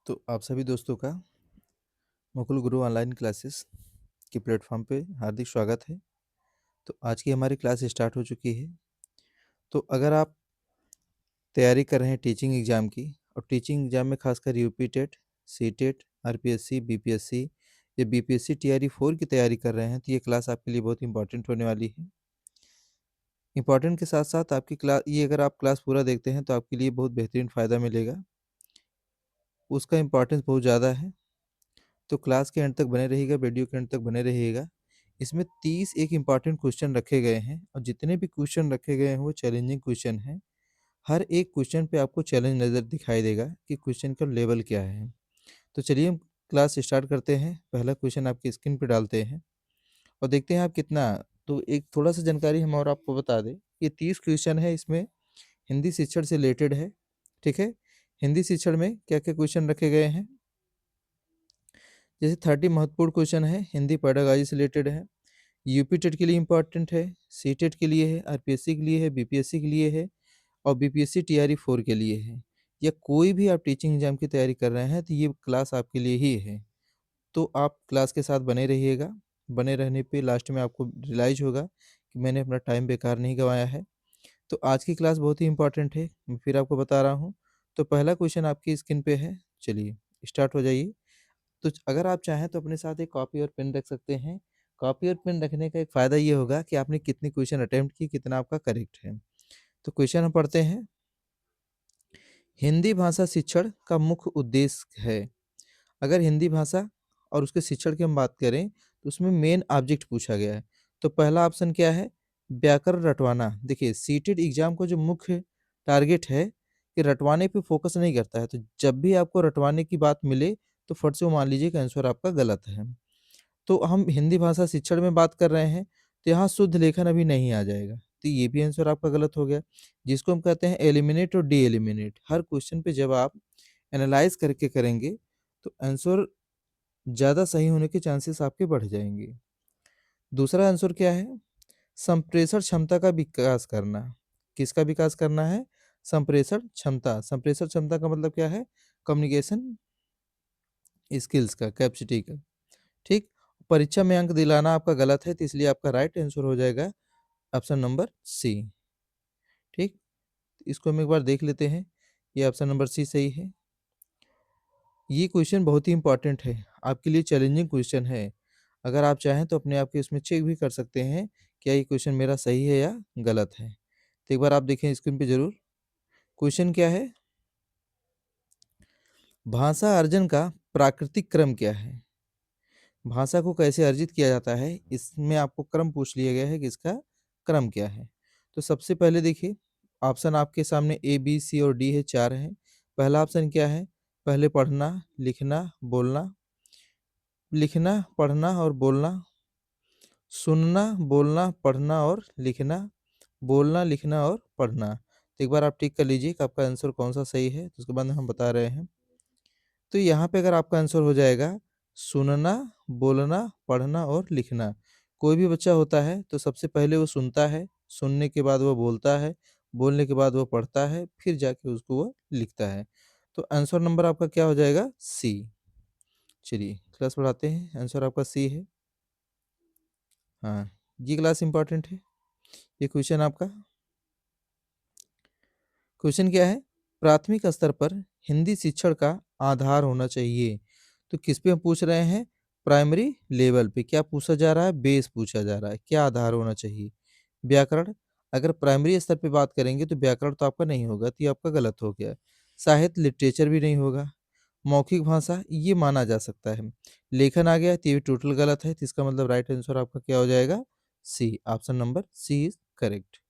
तो आप सभी दोस्तों का मुकुल गुरु ऑनलाइन क्लासेस के प्लेटफॉर्म पे हार्दिक स्वागत है। तो आज की हमारी क्लास स्टार्ट हो चुकी है। तो अगर आप तैयारी कर रहे हैं टीचिंग एग्ज़ाम की और टीचिंग एग्ज़ाम में खासकर UP TET, C TET, RPSC, BPSC या बीपीएससी टीआरई 4 की तैयारी कर रहे हैं तो ये क्लास आपके लिए बहुत इंपॉर्टेंट होने वाली है। इंपॉर्टेंट के साथ साथ आपकी क्लास ये अगर आप क्लास पूरा देखते हैं तो आपके लिए बहुत बेहतरीन फ़ायदा मिलेगा। उसका इम्पोर्टेंस बहुत ज़्यादा है। तो क्लास के एंड तक बने रहिएगा, वीडियो के एंड तक बने रहिएगा। इसमें 30 एक इम्पॉर्टेंट क्वेश्चन रखे गए हैं और जितने भी क्वेश्चन रखे गए हैं वो चैलेंजिंग क्वेश्चन हैं। हर एक क्वेश्चन पे आपको चैलेंज नज़र दिखाई देगा कि क्वेश्चन का लेवल क्या है। तो चलिए हम क्लास स्टार्ट करते हैं। पहला क्वेश्चन आपकी स्क्रीन पे डालते हैं और देखते हैं आप कितना। तो एक थोड़ा-सा जानकारी हम और आपको बता दें, ये 30 क्वेश्चन है, इसमें हिंदी शिक्षण से रिलेटेड है, ठीक है? हिंदी शिक्षण में क्या-क्या क्वेश्चन रखे गए हैं? जैसे 30 महत्वपूर्ण क्वेश्चन है, हिंदी पेडागॉजी से रिलेटेड है, यूपी टेट के लिए इम्पोर्टेंट है, सी टेट के लिए है, आरपीएससी के लिए है, बीपीएससी के लिए है और बीपीएससी टीआरई 4 के लिए है। या कोई भी आप टीचिंग एग्जाम की तैयारी कर रहे हैं तो ये क्लास आपके लिए ही है। तो आप क्लास के साथ बने रहिएगा। बने रहने पे लास्ट में आपको रियलाइज़ होगा कि मैंने अपना टाइम बेकार नहीं गँवाया है। तो आज की क्लास बहुत ही इम्पोर्टेंट है, मैं फिर आपको बता रहा हूँ। तो पहला क्वेश्चन आपकी स्क्रीन पे है, चलिए स्टार्ट हो जाइए। तो अगर आप चाहें तो अपने साथ एक कॉपी और पेन रख सकते हैं। कॉपी और पेन रखने का एक फ़ायदा ये होगा कि आपने कितनी क्वेश्चन अटेम्प्ट की, कितना आपका करेक्ट है। तो क्वेश्चन हम पढ़ते हैं। हिंदी भाषा शिक्षण का मुख्य उद्देश्य है। अगर हिंदी भाषा और उसके शिक्षण की हम बात करें तो उसमें मेन ऑब्जेक्ट पूछा गया है। तो पहला ऑप्शन क्या है? व्याकरण रटवाना। देखिए सीटेट एग्जाम को जो मुख्य टारगेट है कि रटवाने पे फोकस नहीं करता है। तो जब भी आपको रटवाने की बात मिले तो फट से वो मान लीजिए कि आंसर आपका गलत है। तो हम हिंदी भाषा शिक्षण में बात कर रहे हैं, तो यहाँ शुद्ध लेखन अभी नहीं आ जाएगा, तो ये भी आंसर आपका गलत हो गया। जिसको हम कहते हैं एलिमिनेट और डी एलिमिनेट। हर क्वेश्चन पे जब आप एनालाइज करके करेंगे, तो आंसर ज़्यादा सही होने के चांसेस आपके बढ़ जाएँगे। दूसरा आंसर क्या है? संप्रेषण क्षमता का विकास करना। किसका विकास करना है? संप्रेषण क्षमता। संप्रेषण क्षमता का मतलब क्या है? कम्युनिकेशन स्किल्स का, कैपेसिटी का। ठीक? परीक्षा में अंक दिलाना आपका गलत है, तो इसलिए आपका राइट आंसर हो जाएगा ऑप्शन नंबर सी। ठीक? इसको हम एक बार देख लेते हैं। ये ऑप्शन नंबर सी सही है। ये क्वेश्चन बहुत ही इंपॉर्टेंट है, आपके लिए चैलेंजिंग क्वेश्चन है। अगर आप चाहें तो अपने आप को इसमें चेक भी कर सकते हैं, क्या ये क्वेश्चन मेरा सही है या गलत है। तो एक बार आप देखें स्क्रीन पे ज़रूर। क्वेश्चन क्या है? भाषा अर्जन का प्राकृतिक क्रम क्या है? भाषा को कैसे अर्जित किया जाता है, इसमें आपको क्रम पूछ लिया गया है कि इसका क्रम क्या है। तो सबसे पहले देखिए, ऑप्शन आपके सामने ए, बी, सी और डी है, 4 हैं। पहला ऑप्शन क्या है? पहले पढ़ना, लिखना, बोलना। लिखना, पढ़ना और बोलना। सुनना, बोलना, पढ़ना और लिखना। बोलना, लिखना और पढ़ना। तो एक बार आप टिक कर लीजिए कि आपका आंसर कौन-सा सही है, तो उसके बाद हम बता रहे हैं। तो यहाँ पे अगर आपका आंसर हो जाएगा सुनना, बोलना, पढ़ना और लिखना। कोई भी बच्चा होता है तो सबसे पहले वो सुनता है, सुनने के बाद वो बोलता है, बोलने के बाद वो पढ़ता है, फिर जाके उसको वो लिखता है। तो आंसर नंबर आपका क्या हो जाएगा? सी। चलिए क्लास बढ़ाते हैं, आंसर आपका सी है। हाँ, ये क्लास इंपॉर्टेंट है। ये क्वेश्चन आपका, क्वेश्चन क्या है? प्राथमिक स्तर पर हिंदी शिक्षण का आधार होना चाहिए। तो किस पे हम पूछ रहे हैं? प्राइमरी लेवल पे। क्या पूछा जा रहा है? बेस पूछा जा रहा है। क्या आधार होना चाहिए? व्याकरण। अगर प्राइमरी स्तर पे बात करेंगे तो व्याकरण तो आपका नहीं होगा, तो ये आपका गलत हो गया। साहित्य लिटरेचर भी नहीं होगा। मौखिक भाषा ये माना जा सकता है। लेखन आ गया तो ये भी टोटल गलत है, तो इसका मतलब राइट आंसर आपका क्या हो जाएगा? C. Option number C is correct.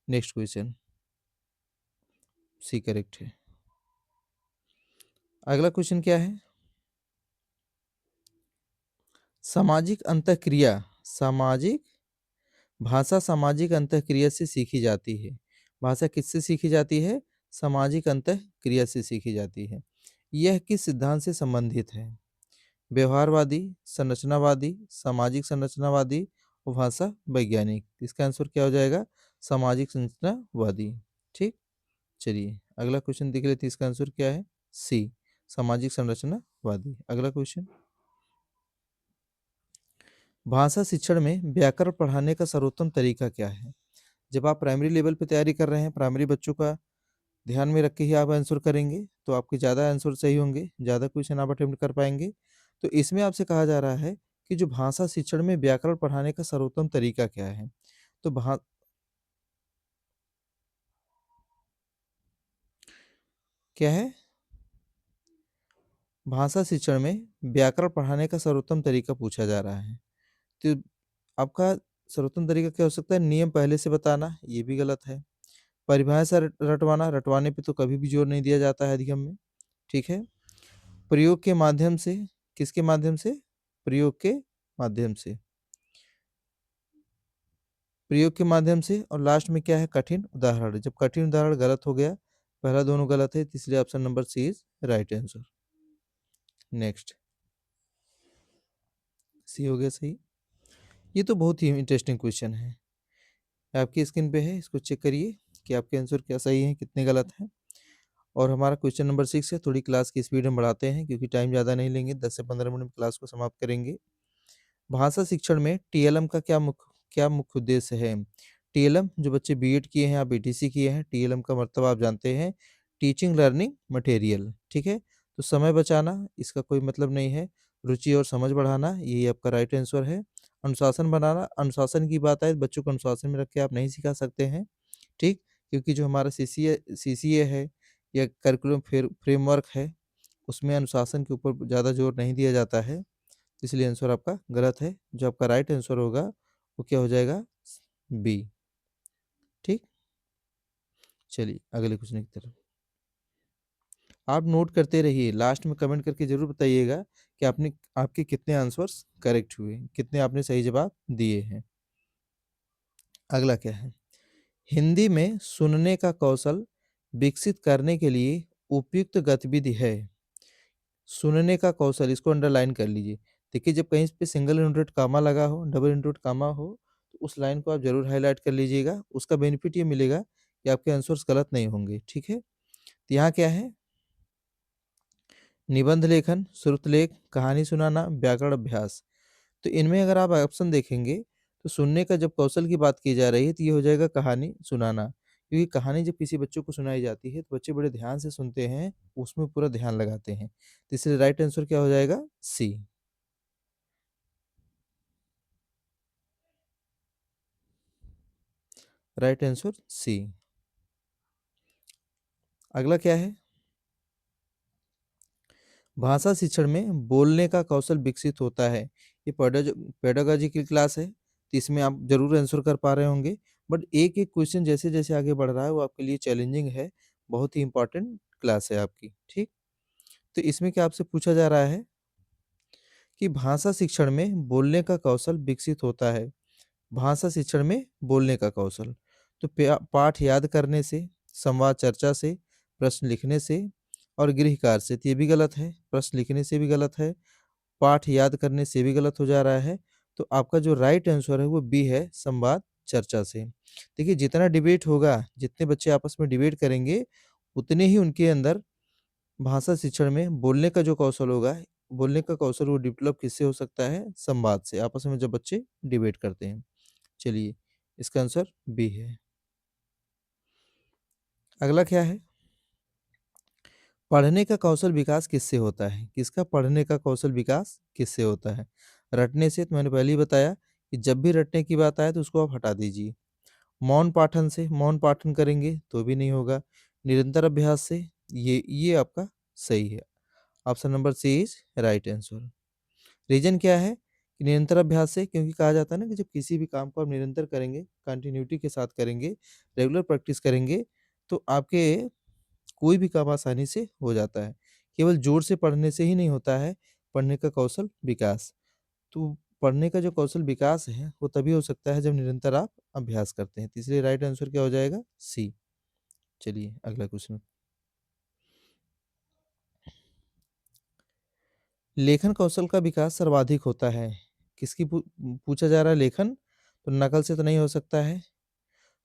Next question, C correct है। अगला क्वेश्चन क्या है? सामाजिक अंतःक्रिया। सामाजिक भाषा सामाजिक अंतःक्रिया से सीखी जाती है। भाषा किससे सीखी जाती है? सामाजिक अंतःक्रिया से सीखी जाती है। यह किस सिद्धांत से संबंधित है? व्यवहारवादी, संरचनावादी, सामाजिक संरचनावादी और भाषा वैज्ञानिक। इसका आंसर क्या हो जाएगा? सामाजिक संरचनावादी। ठीक? चलिए अगला क्वेश्चन देख लेते हैं, इसका आंसर क्या है? सी। सामाजिक संरचनावादी। अगला क्वेश्चन, भाषा शिक्षण में व्याकरण पढ़ाने का सर्वोत्तम तरीका क्या है? जब आप प्राइमरी लेवल पे तैयारी कर रहे हैं, प्राइमरी बच्चों का ध्यान में रख के ही आप आंसर करेंगे, तो आपके ज़्यादा आंसर सही होंगे, ज़्यादा क्वेश्चन आप अटेम्प्ट कर पाएँगे। तो इसमें आपसे कहा जा रहा है कि जो भाषा शिक्षण में व्याकरण पढ़ाने का सर्वोत्तम तरीका क्या है? तो क्या है? भाषा शिक्षण में व्याकरण पढ़ाने का सर्वोत्तम तरीका पूछा जा रहा है। तो आपका सर्वोत्तम तरीका क्या हो सकता है? नियम पहले से बताना, ये भी गलत है। परिभाषा रटवाना, रटवाने पे तो कभी भी जोर नहीं दिया जाता है अधिगम में, ठीक है? प्रयोग के माध्यम से, किसके माध्यम से? प्रयोग के माध्यम से, प्रयोग के माध्यम से, और लास्ट में क्या है? कठिन उदाहरण। जब कठिन उदाहरण गलत हो गया, पहला दोनों गलत है, इसलिए option number C is right answer. Next, C हो गया सही। ये तो बहुत ही इंटरेस्टिंग क्वेश्चन है, आपकी स्क्रीन पे है, इसको चेक करिए कि आपके आंसर क्या सही है, कितने गलत हैं। और हमारा क्वेश्चन नंबर 6 है, थोड़ी क्लास की स्पीड हम बढ़ाते हैं क्योंकि टाइम ज़्यादा नहीं लेंगे, 10 से 15 मिनट में क्लास को समाप्त करेंगे। भाषा शिक्षण में टीएलएम का क्या मुख्य उद्देश्य है? टीएलएम, जो बच्चे बीएड किए हैं या बीटीसी किए हैं, टीएलएम का मतलब आप जानते हैं, टीचिंग लर्निंग मटेरियल, ठीक है? तो समय बचाना, इसका कोई मतलब नहीं है। रुचि और समझ बढ़ाना, यही आपका राइट आंसर है। अनुशासन बनाना, अनुशासन की बात आए तो बच्चों को अनुशासन में रख के आप नहीं सिखा सकते हैं, ठीक? क्योंकि जो हमारा सीसीए है या करिकुलम फ्रेमवर्क है, उसमें अनुशासन के ऊपर ज़्यादा जोर नहीं दिया जाता है, इसलिए आंसर आपका गलत है। जो आपका राइट आंसर होगा वो क्या हो जाएगा? बी, ठीक? चलिए अगले क्वेश्चन की तरफ आप नोट करते रहिए, लास्ट में कमेंट करके जरूर बताइएगा कि आपके कितने आंसर्स करेक्ट हुए, कितने आपने सही जवाब दिए हैं। अगला क्या है? हिंदी में सुनने का कौशल विकसित करने के लिए उपयुक्त गतिविधि है। सुनने का कौशल, इसको अंडरलाइन कर लीजिए। देखिए, जब कहीं पे सिंगल इनवर्टेड कामा लगा हो, डबल इनवर्टेड कामा हो, तो उस लाइन को आप ज़रूर हाइलाइट कर लीजिएगा। उसका बेनिफिट ये मिलेगा कि आपके आंसर्स गलत नहीं होंगे, ठीक है? तो यहाँ क्या है? निबंध लेखन, श्रुतलेख, कहानी सुनाना, व्याकरण अभ्यास। तो इनमें अगर आप ऑप्शन देखेंगे, तो सुनने का जब कौशल की बात की जा रही है, तो ये हो जाएगा कहानी सुनाना। क्योंकि कहानी जब किसी बच्चों को सुनाई जाती है, तो बच्चे बड़े ध्यान से सुनते हैं, उसमें पूरा ध्यान लगाते हैं। तो इसलिए राइट आंसर क्या हो जाएगा? सी। Right answer C. अगला क्या है? भाषा शिक्षण में बोलने का कौशल विकसित होता है। ये पेडागॉजी की क्लास है, तो इसमें आप जरूर आंसर कर पा रहे होंगे। बट एक एक क्वेश्चन जैसे जैसे आगे बढ़ रहा है, वो आपके लिए चैलेंजिंग है। बहुत ही इंपॉर्टेंट क्लास है आपकी, ठीक? तो इसमें क्या आपसे पूछा जा रहा है कि भाषा शिक्षण में बोलने का कौशल विकसित होता है। भाषा शिक्षण में बोलने का कौशल, तो पाठ याद करने से, संवाद चर्चा से, प्रश्न लिखने से और गृह कार्य से। तो ये भी गलत है, प्रश्न लिखने से भी गलत है, पाठ याद करने से भी गलत हो जा रहा है। तो आपका जो राइट आंसर है वो बी है, संवाद चर्चा से। देखिए, जितना डिबेट होगा, जितने बच्चे आपस में डिबेट करेंगे, उतने ही उनके अंदर भाषा शिक्षण में बोलने का जो कौशल होगा, बोलने का कौशल वो डेवलप किससे हो सकता है? संवाद से, आपस में जब बच्चे डिबेट करते हैं। चलिए, इसका आंसर बी है। अगला क्या है? पढ़ने का कौशल विकास किससे होता है? किसका पढ़ने का कौशल विकास किससे होता है? रटने से, तो मैंने पहले ही बताया कि जब भी रटने की बात आए तो उसको आप हटा दीजिए। मौन पाठन से, मौन पाठन करेंगे तो भी नहीं होगा। निरंतर अभ्यास से, ये आपका सही है। Option number C is right answer. Reason क्या है कि निरंतर अभ्यास से? क्योंकि कहा जाता है ना कि जब किसी भी काम को आप निरंतर करेंगे, कंटिन्यूटी के साथ करेंगे, रेगुलर प्रैक्टिस करेंगे, तो आपके कोई भी काम आसानी से हो जाता है। केवल जोर से पढ़ने से ही नहीं होता है पढ़ने का कौशल विकास। तो पढ़ने का जो कौशल विकास है, वो तभी हो सकता है जब निरंतर आप अभ्यास करते हैं। तो इसलिए राइट आंसर क्या हो जाएगा? सी। चलिए अगला क्वेश्चन। लेखन कौशल का विकास सर्वाधिक होता है। किसकी पूछा जा रहा है? लेखन, तो नकल से तो नहीं हो सकता है।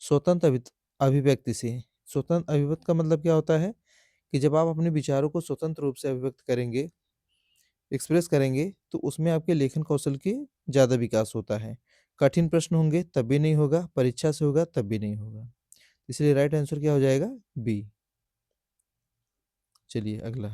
स्वतंत्र अभिव्यक्ति से। स्वतंत्र अभिव्यक्ति का मतलब क्या होता है? कि जब आप अपने विचारों को स्वतंत्र रूप से अभिव्यक्त करेंगे, एक्सप्रेस करेंगे, तो उसमें आपके लेखन कौशल की ज़्यादा विकास होता है। कठिन प्रश्न होंगे तब भी नहीं होगा, परीक्षा से होगा तब भी नहीं होगा। इसलिए राइट आंसर क्या हो जाएगा? बी। चलिए अगला।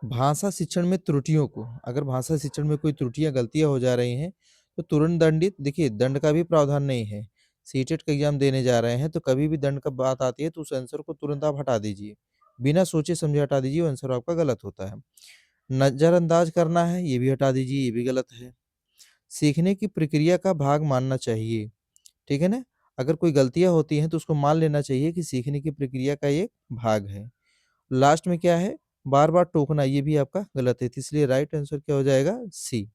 भाषा शिक्षण में त्रुटियों को, अगर भाषा शिक्षण में कोई त्रुटियां गलतियां हो जा रही हैं तो तुरंत दंडित, देखिए दंड का भी प्रावधान नहीं है। सीटेट का एग्जाम देने जा रहे हैं तो कभी भी दंड का बात आती है तो उस आंसर को तुरंत आप हटा दीजिए, बिना सोचे समझे हटा दीजिए, वो आंसर आपका गलत होता है। नजरअंदाज करना है, ये भी हटा दीजिए, ये भी गलत है। सीखने की प्रक्रिया का भाग मानना चाहिए, ठीक है ना। अगर कोई गलतियां होती हैं तो उसको मान लेना चाहिए कि सीखने की प्रक्रिया का एक भाग है। लास्ट में क्या है? बार-बार टोकना, ये भी आपका गलत है, तो इसलिए राइट आंसर क्या हो जाएगा? सी।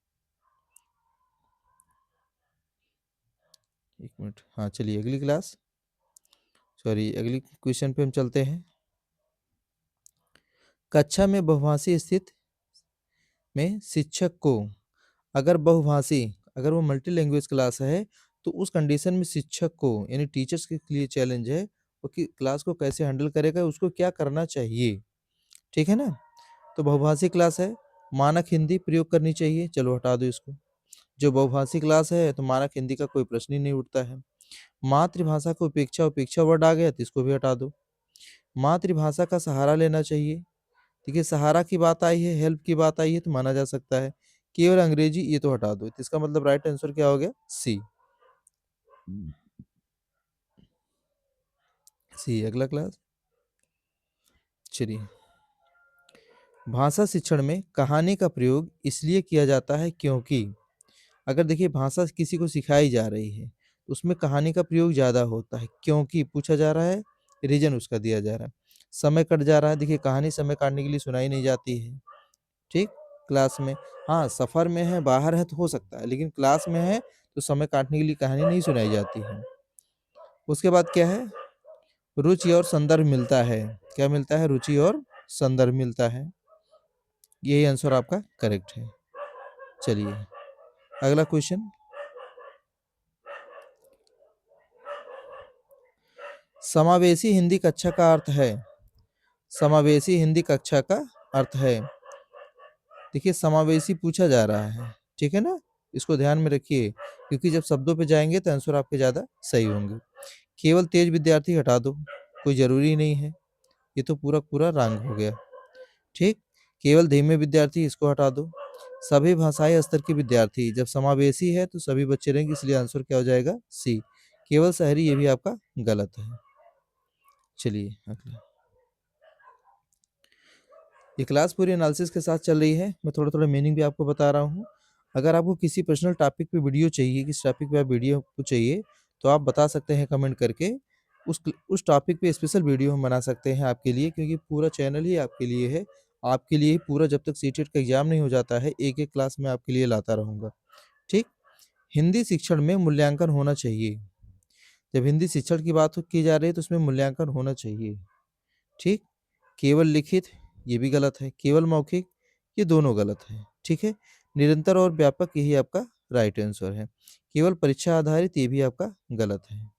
1 मिनट, हाँ, चलिए अगली क्लास सॉरी अगली क्वेश्चन पे हम चलते हैं। कक्षा में बहुभाषी स्थिति में शिक्षक को, अगर बहुभाषी, अगर वो मल्टी लैंग्वेज क्लास है, तो उस कंडीशन में शिक्षक को, यानी टीचर्स के लिए चैलेंज है, वो कि क्लास को कैसे हैंडल करेगा, उसको क्या करना चाहिए, ठीक है ना? तो बहुभाषी क्लास है, मानक हिंदी प्रयोग करनी चाहिए, चलो हटा दो इसको। जो बहुभाषी क्लास है तो मानक हिंदी का कोई प्रश्न ही नहीं उठता है। मातृभाषा को उपेक्षा, उपेक्षा वर्ड आ गया तो इसको भी हटा दो। मातृभाषा का सहारा लेना चाहिए, देखिए सहारा की बात आई है, हेल्प की बात आई है तो माना जा सकता है। केवल अंग्रेजी, ये तो हटा दो, तो इसका मतलब राइट आंसर क्या हो गया? सी। सी अगला क्लास। चलिए, भाषा शिक्षण में कहानी का प्रयोग इसलिए किया जाता है क्योंकि, अगर देखिए भाषा किसी को सिखाई जा रही है तो उसमें कहानी का प्रयोग ज़्यादा होता है, क्योंकि पूछा जा रहा है, रीजन उसका दिया जा रहा है। समय कट जा रहा है, देखिए कहानी समय काटने के लिए सुनाई नहीं जाती है, ठीक, क्लास में। हाँ, सफ़र में है, बाहर है तो हो सकता है, लेकिन क्लास में है तो समय काटने के लिए कहानी नहीं सुनाई जाती है। उसके बाद क्या है? रुचि और संदर्भ मिलता है। क्या मिलता है? रुचि और संदर्भ मिलता है। यही आंसर आपका करेक्ट है। चलिए अगला क्वेश्चन। समावेशी हिंदी कक्षा का अर्थ है, समावेशी हिंदी कक्षा का अर्थ है, देखिए समावेशी पूछा जा रहा है, ठीक है ना, इसको ध्यान में रखिए, क्योंकि जब शब्दों पे जाएंगे तो आंसर आपके ज़्यादा सही होंगे। केवल तेज विद्यार्थी हटा दो, कोई ज़रूरी नहीं है, ये तो पूरा पूरा रंग हो गया, ठीक। केवल धीमे विद्यार्थी, इसको हटा दो। सभी भाषाई स्तर के विद्यार्थी, जब समावेशी है तो सभी बच्चे रहेंगे, इसलिए आंसर क्या हो जाएगा? सी। केवल शहरी, ये भी आपका गलत है। चलिए अगला। ये क्लास पूरी एनालिसिस के साथ चल रही है, मैं थोड़ा-थोड़ा मीनिंग भी आपको बता रहा हूँ। अगर आपको किसी पर्सनल टॉपिक पे वीडियो चाहिए, किस टॉपिक पे आप वीडियो आपको चाहिए, तो आप बता सकते हैं कमेंट करके। उस टॉपिक पे स्पेशल वीडियो हम बना सकते हैं आपके लिए, क्योंकि पूरा चैनल ही आपके लिए है। आपके लिए ही पूरा, जब तक सीटेट का एग्ज़ाम नहीं हो जाता है, एक-एक क्लास मैं आपके लिए लाता रहूँगा, ठीक? हिंदी शिक्षण में मूल्यांकन होना चाहिए। जब हिंदी शिक्षण की बात की जा रही है तो उसमें मूल्यांकन होना चाहिए, ठीक। केवल लिखित, ये भी गलत है। केवल मौखिक, ये दोनों गलत है, ठीक है। निरंतर और व्यापक, यही आपका राइट आंसर है। केवल परीक्षा आधारित, ये भी आपका गलत है,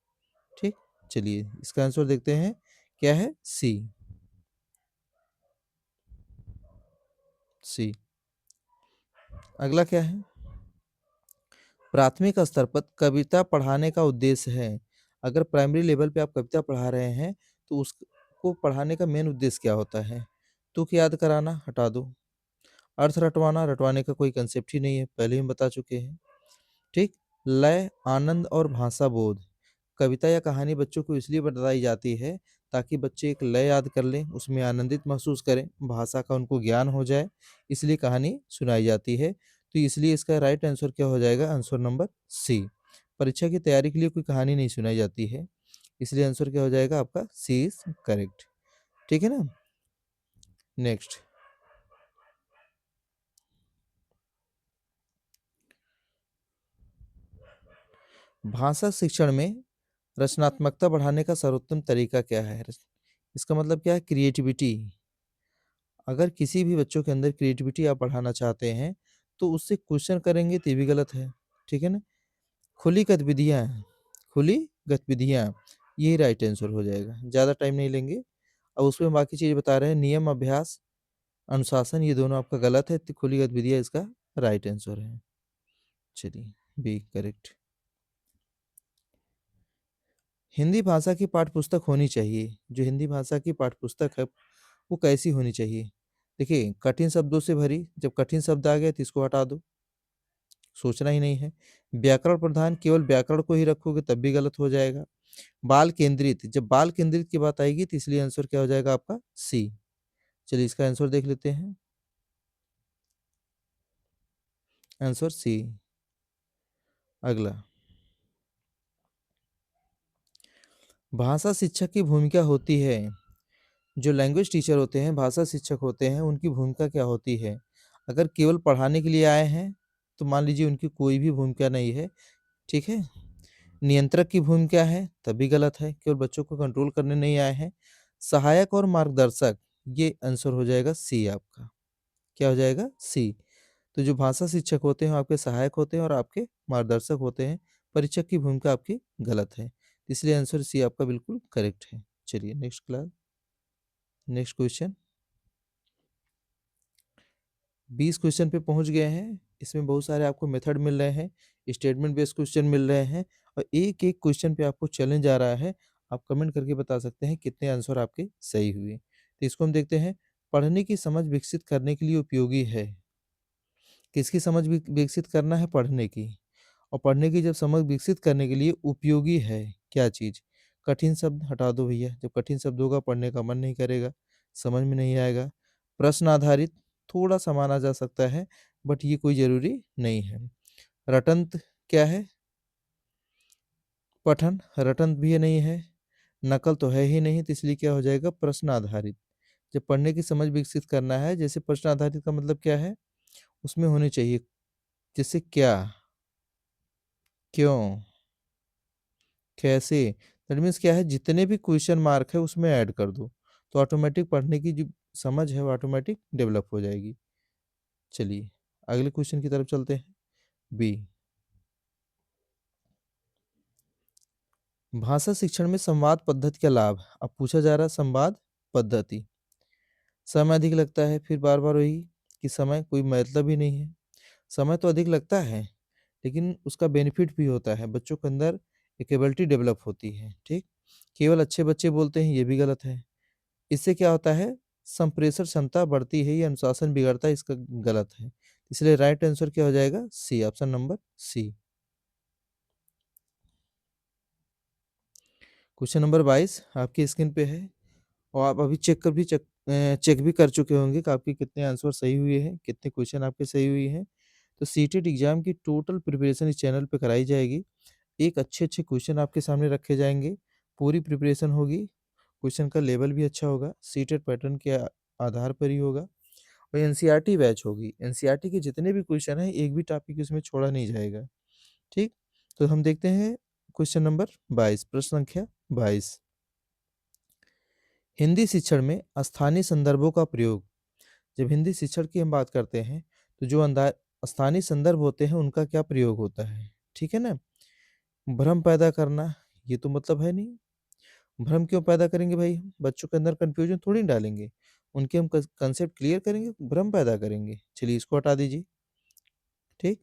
ठीक। चलिए इसका आंसर देखते हैं, क्या है? सी। सी। अगला क्या है? प्राथमिक स्तर पर कविता पढ़ाने का उद्देश्य है। अगर प्राइमरी लेवल पे आप कविता पढ़ा रहे हैं तो उसको पढ़ाने का मेन उद्देश्य क्या होता है? तुक याद कराना, हटा दो। अर्थ रटवाना, रटवाने का कोई कंसेप्ट ही नहीं है, पहले ही हम बता चुके हैं, ठीक। लय, आनंद और भाषा बोध, कविता या कहानी बच्चों को इसलिए बताई जाती है ताकि बच्चे एक लय याद कर लें, उसमें आनंदित महसूस करें, भाषा का उनको ज्ञान हो जाए, इसलिए कहानी सुनाई जाती है। तो इसलिए इसका राइट आंसर क्या हो जाएगा? Answer number C. परीक्षा की तैयारी के लिए कोई कहानी नहीं सुनाई जाती है, इसलिए आंसर क्या हो जाएगा आपका? सी इज करेक्ट, ठीक है ना। नेक्स्ट, भाषा शिक्षण में रचनात्मकता बढ़ाने का सर्वोत्तम तरीका क्या है? इसका मतलब क्या है? क्रिएटिविटी। अगर किसी भी बच्चों के अंदर क्रिएटिविटी आप बढ़ाना चाहते हैं, तो उससे क्वेश्चन करेंगे तो ये भी गलत है, ठीक है ना? खुली गतिविधियाँ, खुली गतिविधियाँ, यही राइट आंसर हो जाएगा, ज़्यादा टाइम नहीं लेंगे। अब उसमें बाकी चीज़ें बता रहे हैं, नियम, अभ्यास, अनुशासन, ये दोनों आपका गलत है, तो खुली गतिविधियाँ इसका राइट आंसर है। चलिए, बी करेक्ट। हिंदी भाषा की पाठ्यपुस्तक होनी चाहिए, जो हिंदी भाषा की पाठ्यपुस्तक है, वो कैसी होनी चाहिए? देखिए, कठिन शब्दों से भरी, जब कठिन शब्द आ गए तो इसको हटा दो, सोचना ही नहीं है। व्याकरण प्रधान, केवल व्याकरण को ही रखोगे तब भी गलत हो जाएगा। बाल केंद्रित, जब बाल केंद्रित की बात आएगी तो इसलिए आंसर क्या हो जाएगा आपका? सी। चलिए इसका आंसर देख लेते हैं। Answer C. अगला, भाषा शिक्षक की भूमिका होती है, जो लैंग्वेज टीचर होते हैं, भाषा शिक्षक होते हैं, उनकी भूमिका क्या होती है? अगर केवल पढ़ाने के लिए आए हैं तो मान लीजिए उनकी कोई भी भूमिका नहीं है, ठीक है। नियंत्रक की भूमिका है तब भी गलत है, केवल बच्चों को कंट्रोल करने नहीं आए हैं। सहायक और मार्गदर्शक, ये आंसर हो जाएगा सी आपका। क्या हो जाएगा? सी। तो जो भाषा शिक्षक होते हैं वो आपके सहायक होते हैं और आपके मार्गदर्शक होते हैं। परीक्षक की भूमिका आपकी गलत है, इसलिए आंसर सी आपका बिल्कुल करेक्ट है। चलिए next class, next question. 20 question पे पहुंच गए हैं। इसमें बहुत सारे आपको मेथड मिल रहे हैं, स्टेटमेंट बेस्ड क्वेश्चन मिल रहे हैं, और एक एक क्वेश्चन पे आपको चैलेंज आ रहा है। आप कमेंट करके बता सकते हैं कितने आंसर आपके सही हुए। तो इसको हम देखते हैं। पढ़ने की समझ विकसित करने के लिए उपयोगी है। किसकी समझ विकसित करना है? पढ़ने की। और पढ़ने की जब समझ विकसित करने के लिए उपयोगी है, क्या चीज़? कठिन शब्द हटा दो भैया, जब कठिन शब्द होगा पढ़ने का मन नहीं करेगा, समझ में नहीं आएगा। प्रश्न आधारित, थोड़ा-सा माना जा सकता है, बट ये कोई ज़रूरी नहीं है। रटंत क्या है? पठन, रटंत भी नहीं है, नकल तो है ही नहीं, तो इसलिए क्या हो जाएगा? प्रश्न आधारित। जब पढ़ने की समझ विकसित करना है, जैसे प्रश्न आधारित का मतलब क्या है? उसमें होनी चाहिए, जैसे क्या, क्यों, कैसे, दैट मीन्स क्या है, जितने भी क्वेश्चन मार्क है उसमें ऐड कर दो, तो ऑटोमेटिक पढ़ने की जो समझ है वो ऑटोमेटिक डेवलप हो जाएगी। चलिए अगले क्वेश्चन की तरफ चलते हैं। बी, भाषा शिक्षण में संवाद पद्धति का लाभ। अब पूछा जा रहा है संवाद पद्धति। समय अधिक लगता है, फिर बार बार वही कि समय कोई मतलब ही नहीं है। समय तो अधिक लगता है, लेकिन उसका बेनिफिट भी होता है, बच्चों के अंदर एक एबिलिटी डेवलप होती है, ठीक। केवल अच्छे बच्चे बोलते हैं, ये भी गलत है। इससे क्या होता है? संप्रेषण क्षमता बढ़ती है, या अनुशासन बिगड़ता है, इसका गलत है। इसलिए राइट आंसर क्या हो जाएगा? C, option number C. Question number 22 आपकी स्क्रीन पे है, और आप अभी चेक भी कर चुके होंगे कि आपके कितने आंसर सही हुए हैं, कितने क्वेश्चन आपके सही हुए हैं। तो सीटेट एग्जाम की टोटल प्रिपरेशन इस चैनल पे कराई जाएगी। एक अच्छे-अच्छे क्वेश्चन आपके सामने रखे जाएँगे, पूरी प्रिपरेशन होगी, क्वेश्चन का लेवल भी अच्छा होगा, सीटेट पैटर्न के आधार पर ही होगा, और एनसीईआरटी बैच होगी। एनसीईआरटी के जितने भी क्वेश्चन हैं, एक भी टॉपिक इसमें छोड़ा नहीं जाएगा, ठीक? तो हम देखते हैं क्वेश्चन नंबर 22, प्रश्न संख्या 22। हिंदी शिक्षण में स्थानीय संदर्भों का प्रयोग। जब हिंदी शिक्षण की हम बात करते हैं, तो जो स्थानीय संदर्भ होते हैं, उनका क्या प्रयोग होता है, ठीक है ना? भ्रम पैदा करना, ये तो मतलब है नहीं। भ्रम क्यों पैदा करेंगे भाई? बच्चों के अंदर कन्फ्यूजन थोड़ी न डालेंगे। उनके हम कंसेप्ट क्लियर करेंगे, भ्रम पैदा करेंगे। चलिए इसको हटा दीजिए, ठीक?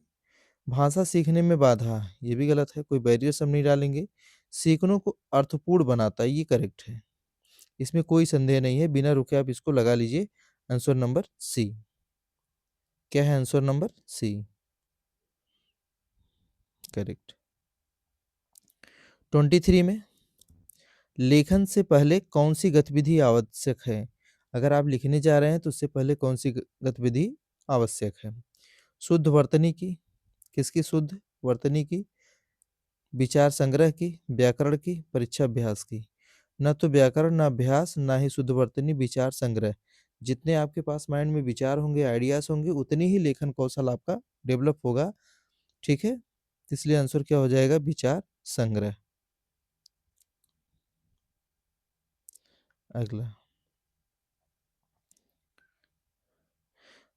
भाषा सीखने में बाधा, ये भी गलत है, कोई बैरियर्स हम नहीं डालेंगे। सीखनों को अर्थपूर्ण बनाता है, ये करेक्ट है। इसमें कोई संदेह नहीं है, बिना रुके आप इसको लगा लीजिए। Answer number C. क्या है आंसर नंबर सी? करेक्ट। 23 में लेखन से पहले कौन-सी गतिविधि आवश्यक है? अगर आप लिखने जा रहे हैं तो उससे पहले कौन-सी गतिविधि आवश्यक है? शुद्ध वर्तनी की, किसकी शुद्ध वर्तनी की? विचार संग्रह की, व्याकरण की, परीक्षा अभ्यास की? ना तो व्याकरण, ना अभ्यास, ना ही शुद्ध वर्तनी, विचार संग्रह। जितने आपके पास माइंड में विचार होंगे, आइडियाज़ होंगे, उतनी ही लेखन कौशल आपका डेवलप होगा, ठीक है? इसलिए आंसर क्या हो जाएगा? विचार संग्रह। अगला,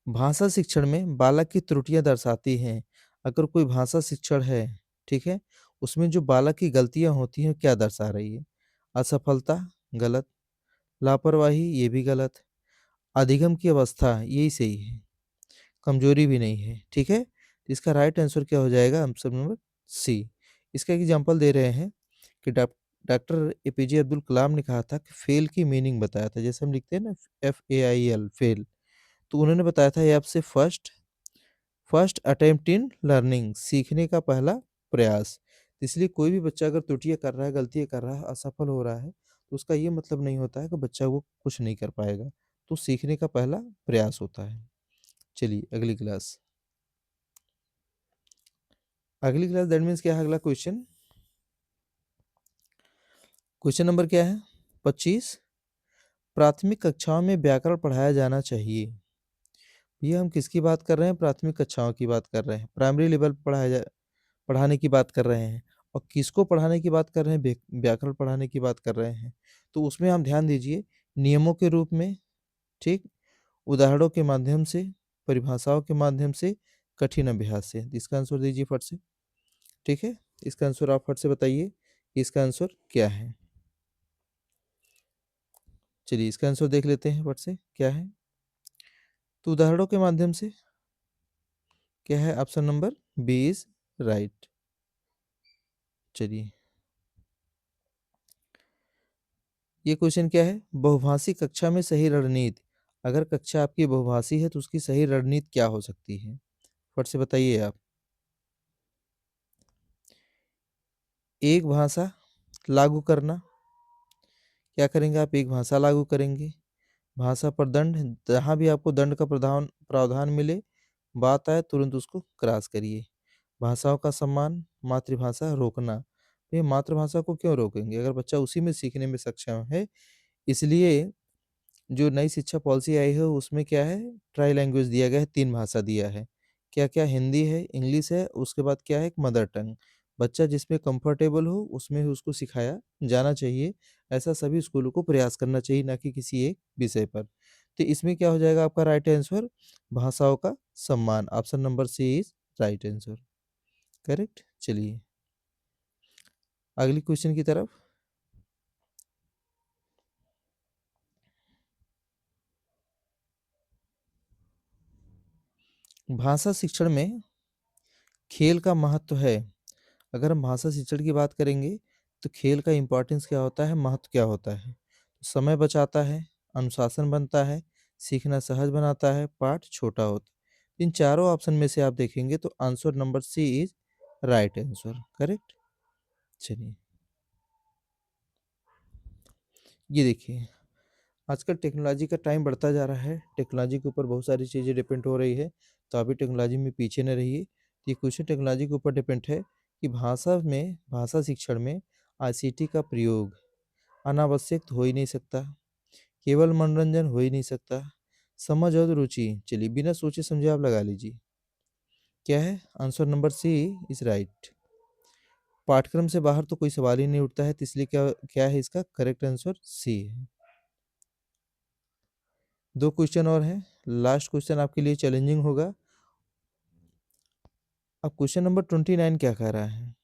भाषा शिक्षण में बालक की त्रुटियाँ दर्शाती हैं। अगर कोई भाषा शिक्षण है, ठीक है? उसमें जो बालक की गलतियाँ होती हैं, क्या दर्शा रही है? असफलता गलत, लापरवाही ये भी गलत, अधिगम की अवस्था यही सही है, कमजोरी भी नहीं है। ठीक है, तो इसका राइट आंसर क्या हो जाएगा, ऑप्शन नंबर सी। इसका एग्जांपल दे रहे हैं कि डॉक्टर एपीजे अब्दुल कलाम ने कहा था कि फेल की मीनिंग बताया था, जैसे हम लिखते हैं ना FAIL फेल, तो उन्होंने बताया था ये आपसे first first attempt in learning, सीखने का पहला प्रयास। इसलिए कोई भी बच्चा अगर त्रुटियां कर रहा है, गलतियां कर रहा है, असफल हो रहा है, तो उसका ये मतलब नहीं होता है कि बच्चा वो कुछ नहीं कर पाएगा। तो सीखने का पहला प्रयास होता है। चलिए अगली क्लास। अगली क्लास दैट मीन्स क्या है, अगला क्वेश्चन, क्वेश्चन नंबर क्या है 25। प्राथमिक कक्षाओं में व्याकरण पढ़ाया जाना चाहिए। ये हम किसकी बात कर रहे हैं, प्राथमिक कक्षाओं की बात कर रहे हैं, प्राइमरी लेवल पढ़ाने की बात कर रहे हैं। और किसको पढ़ाने की बात कर रहे हैं, व्याकरण पढ़ाने की बात कर रहे हैं। तो उसमें हम ध्यान दीजिए, नियमों के रूप में, ठीक, उदाहरणों के माध्यम से, परिभाषाओं के माध्यम से, कठिन अभ्यास से। इसका आंसर दीजिए फट से। ठीक है, इसका आंसर आप फट से बताइए कि इसका आंसर क्या है। चलिए इसका आंसर देख लेते हैं फट से क्या है। तो उदाहरणों के माध्यम से क्या है, option number B is right. चलिए ये क्वेश्चन क्या है, बहुभाषी कक्षा में सही रणनीति। अगर कक्षा आपकी बहुभाषी है तो उसकी सही रणनीति क्या हो सकती है, फट से बताइए आप। एक भाषा लागू करना, क्या करेंगे आप, एक भाषा लागू करेंगे। भाषा पर दंड, जहाँ भी आपको दंड का प्रावधान प्रावधान मिले, बात आए तुरंत उसको क्रॉस करिए। भाषाओं का सम्मान, मातृभाषा रोकना। ये मातृभाषा को क्यों रोकेंगे, अगर बच्चा उसी में सीखने में सक्षम है। इसलिए जो नई शिक्षा पॉलिसी आई है उसमें क्या है, ट्राई लैंग्वेज दिया गया है, 3 भाषा दिया है। क्या-क्या, हिंदी है, इंग्लिश है, उसके बाद क्या है, एक मदर टंग। बच्चा जिसमें कंफर्टेबल हो उसमें ही उसको सिखाया जाना चाहिए। ऐसा सभी स्कूलों को प्रयास करना चाहिए, ना कि किसी एक विषय पर। तो इसमें क्या हो जाएगा आपका राइट आंसर, भाषाओं का सम्मान, option number C is right answer, correct. चलिए अगली क्वेश्चन की तरफ। भाषा शिक्षण में खेल का महत्व है। अगर हम भाषा शिक्षण की बात करेंगे तो खेल का इम्पोर्टेंस क्या होता है, महत्व क्या होता है। तो समय बचाता है, अनुशासन बनता है, सीखना सहज बनाता है, पाठ छोटा होता है। इन चारों ऑप्शन में से आप देखेंगे तो answer number C is right answer, correct. चलिए ये देखिए, आजकल टेक्नोलॉजी का टाइम बढ़ता जा रहा है, टेक्नोलॉजी के ऊपर बहुत सारी चीज़ें डिपेंड हो रही है। तो अभी टेक्नोलॉजी में पीछे न रहिए। ये क्वेश्चन टेक्नोलॉजी के ऊपर डिपेंड है कि भाषा शिक्षण में आईसीटी का प्रयोग अनावश्यक तो हो ही नहीं सकता, केवल मनोरंजन हो ही नहीं सकता, समझ और रुचि, चलिए बिना सोचे समझे आप लगा लीजिए। क्या है, answer number C is right. पाठ्यक्रम से बाहर तो कोई सवाल ही नहीं उठता है, तो इसलिए क्या क्या है, इसका करेक्ट आंसर सी है। 2 क्वेश्चन और हैं, लास्ट क्वेश्चन आपके लिए चैलेंजिंग होगा। अब क्वेश्चन नंबर 29 क्या कह रहा है,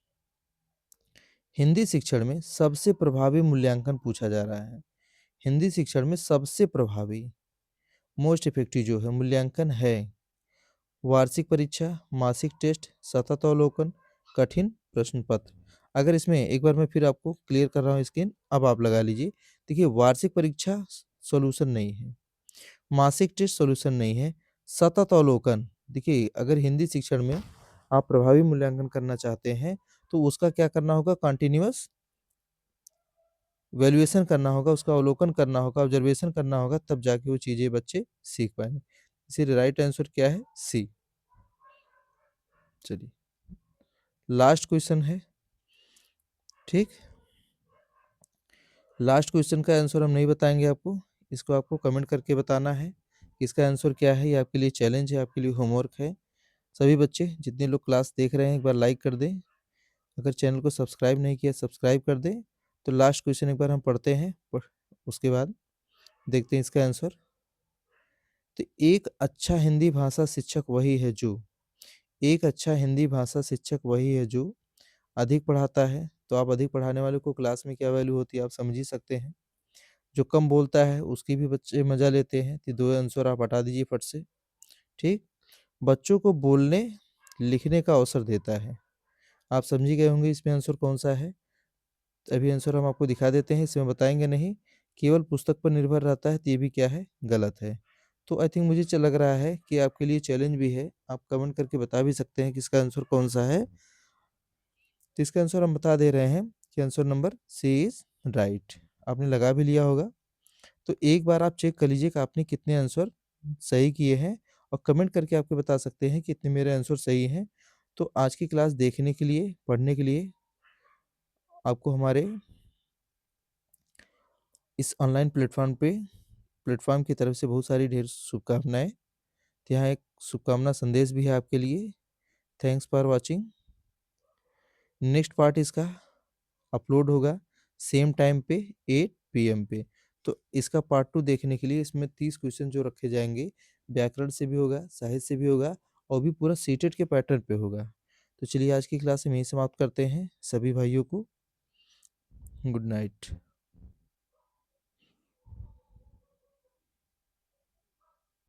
हिंदी शिक्षण में सबसे प्रभावी मूल्यांकन पूछा जा रहा है। हिंदी शिक्षण में सबसे प्रभावी, मोस्ट इफेक्टिव जो है मूल्यांकन है, वार्षिक परीक्षा, मासिक टेस्ट, सतत अवलोकन, कठिन प्रश्न पत्र। अगर इसमें एक बार मैं फिर आपको क्लियर कर रहा हूँ स्क्रीन, अब आप लगा लीजिए। देखिए वार्षिक परीक्षा सॉल्यूशन नहीं है, मासिक टेस्ट सॉल्यूशन नहीं है, सतत अवलोकन। देखिए अगर हिंदी शिक्षण में आप प्रभावी मूल्यांकन करना चाहते हैं तो उसका क्या करना होगा, कंटिन्यूअस वैल्यूएशन करना होगा, उसका अवलोकन करना होगा, ऑब्जर्वेशन करना होगा, तब जाके वो चीज़ें बच्चे सीख पाएंगे। इसीलिए राइट आंसर क्या है, सी। चलिए लास्ट क्वेश्चन है, ठीक। लास्ट क्वेश्चन का आंसर हम नहीं बताएंगे आपको, इसको आपको कमेंट करके बताना है कि इसका आंसर क्या है। ये आपके लिए चैलेंज है, आपके लिए होमवर्क है। सभी बच्चे जितने लोग क्लास देख रहे हैं एक बार लाइक कर दें, अगर चैनल को सब्सक्राइब नहीं किया सब्सक्राइब कर दें। तो लास्ट क्वेश्चन एक बार हम पढ़ते हैं, उसके बाद देखते हैं इसका आंसर। तो एक अच्छा हिंदी भाषा शिक्षक वही है जो अधिक पढ़ाता है, तो आप अधिक पढ़ाने वाले को क्लास में क्या वैल्यू होती है आप समझ ही सकते हैं। जो कम बोलता है उसकी भी बच्चे मज़ा लेते हैं, तो 2 आंसर आप हटा दीजिए फट से, ठीक? बच्चों को बोलने, लिखने का अवसर देता है। आप समझ ही गए होंगे इसमें आंसर कौन-सा है? अभी आंसर हम आपको दिखा देते हैं, इसमें बताएँगे नहीं, केवल पुस्तक पर निर्भर रहता है, तो ये भी क्या है? गलत है। तो आई थिंक मुझे लग रहा है कि आपके लिए चैलेंज भी है, आप कमेंट करके बता भी सकते हैं कि इसका आंसर कौन-सा है। तो इसका आंसर हम बता दे रहे हैं कि answer number C is right. आपने लगा भी लिया होगा। तो एक बार आप चेक कर लीजिए कि आपने कितने आंसर सही किए हैं और कमेंट करके आपके बता सकते हैं कि इतने मेरे आंसर सही हैं। तो आज की क्लास देखने के लिए, पढ़ने के लिए आपको हमारे इस ऑनलाइन प्लेटफ़ॉर्म की तरफ से बहुत सारी ढेर शुभकामनाएँ। तो यहाँ एक शुभकामना संदेश भी है आपके लिए। Thanks for watching. Next part इसका अपलोड होगा सेम टाइम पे 8 पीएम पे। तो इसका पार्ट 2 देखने के लिए इसमें 30 क्वेश्चन जो रखे जाएँगे, व्याकरण से भी होगा, साहित्य से भी होगा और भी पूरा सीटेट के पैटर्न पे होगा। तो चलिए आज की क्लास हम यहीं समाप्त करते हैं। सभी भाइयों को गुड नाइट।